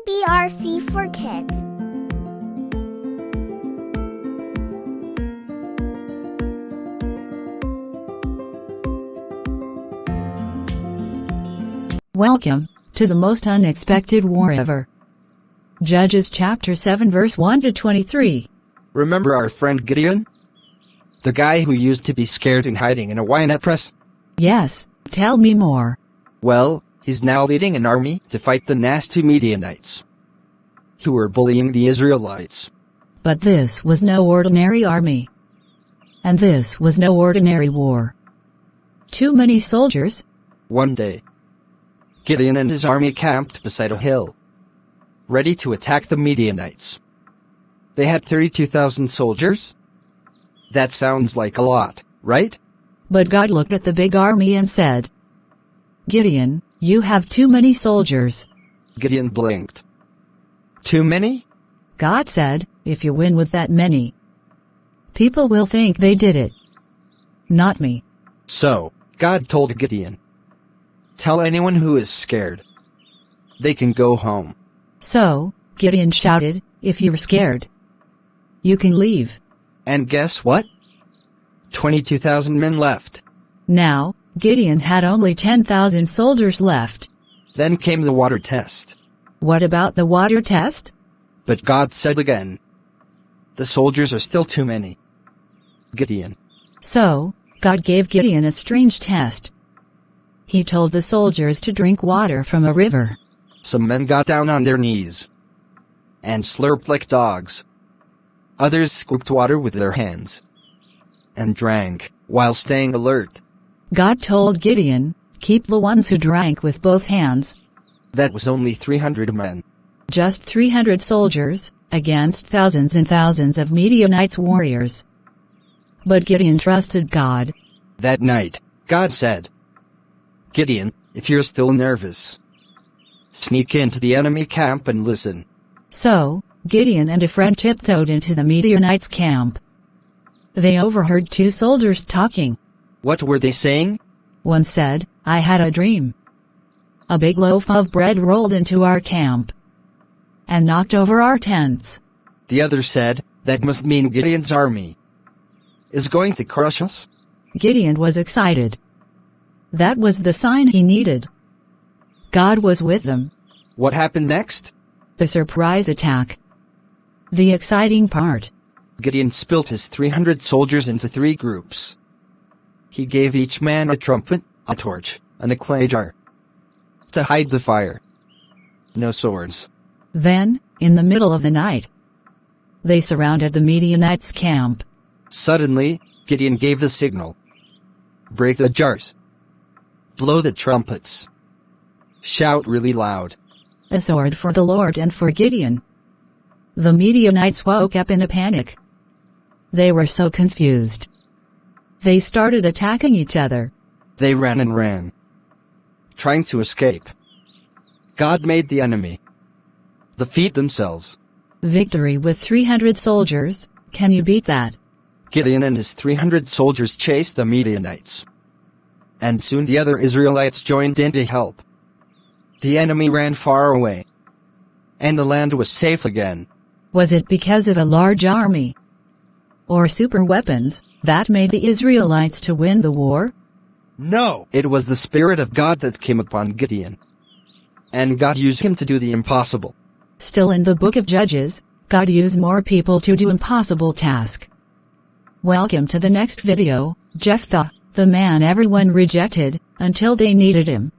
BBRC for kids. Welcome to the most unexpected war ever. Judges chapter 7 verse 1 to 23. Remember our friend Gideon? The guy who used to be scared and hiding in a wine press? Yes, tell me more. Well, he's now leading an army to fight the nasty Midianites, who were bullying the Israelites. But this was no ordinary army. And this was no ordinary war. Too many soldiers. One day, Gideon and his army camped beside a hill, ready to attack the Midianites. They had 32,000 soldiers. That sounds like a lot, right? But God looked at the big army and said, "Gideon, you have too many soldiers." Gideon blinked. Too many? God said, "If you win with that many, people will think they did it, not me." So, God told Gideon, "Tell anyone who is scared, they can go home." So, Gideon shouted, "If you're scared, you can leave." And guess what? 22,000 men left. Now, Gideon had only 10,000 soldiers left. Then came the water test. What about the water test? But God said again, "The soldiers are still too many." Gideon. So, God gave Gideon a strange test. He told the soldiers to drink water from a river. Some men got down on their knees and slurped like dogs. Others scooped water with their hands and drank while staying alert. God told Gideon, "Keep the ones who drank with both hands." That was only 300 men. Just 300 soldiers, against thousands and thousands of Midianites warriors. But Gideon trusted God. That night, God said, "Gideon, if you're still nervous, sneak into the enemy camp and listen." So, Gideon and a friend tiptoed into the Midianites' camp. They overheard two soldiers talking. What were they saying? One said, "I had a dream. A big loaf of bread rolled into our camp and knocked over our tents." The other said, "That must mean Gideon's army is going to crush us." Gideon was excited. That was the sign he needed. God was with them. What happened next? The surprise attack. The exciting part. Gideon split his 300 soldiers into 3 groups. He gave each man a trumpet, a torch, and a clay jar to hide the fire. No swords. Then, in the middle of the night, they surrounded the Midianites' camp. Suddenly, Gideon gave the signal. Break the jars. Blow the trumpets. Shout really loud. A sword for the Lord and for Gideon. The Midianites woke up in a panic. They were so confused. They started attacking each other. They ran and ran, trying to escape. God made the enemy defeat themselves. Victory with 300 soldiers, can you beat that? Gideon and his 300 soldiers chased the Midianites. And soon the other Israelites joined in to help. The enemy ran far away, and the land was safe again. Was it because of a large army or super weapons that made the Israelites to win the war? No! It was the Spirit of God that came upon Gideon, and God used him to do the impossible. Still in the book of Judges, God used more people to do impossible tasks. Welcome to the next video, Jephthah, the man everyone rejected until they needed him.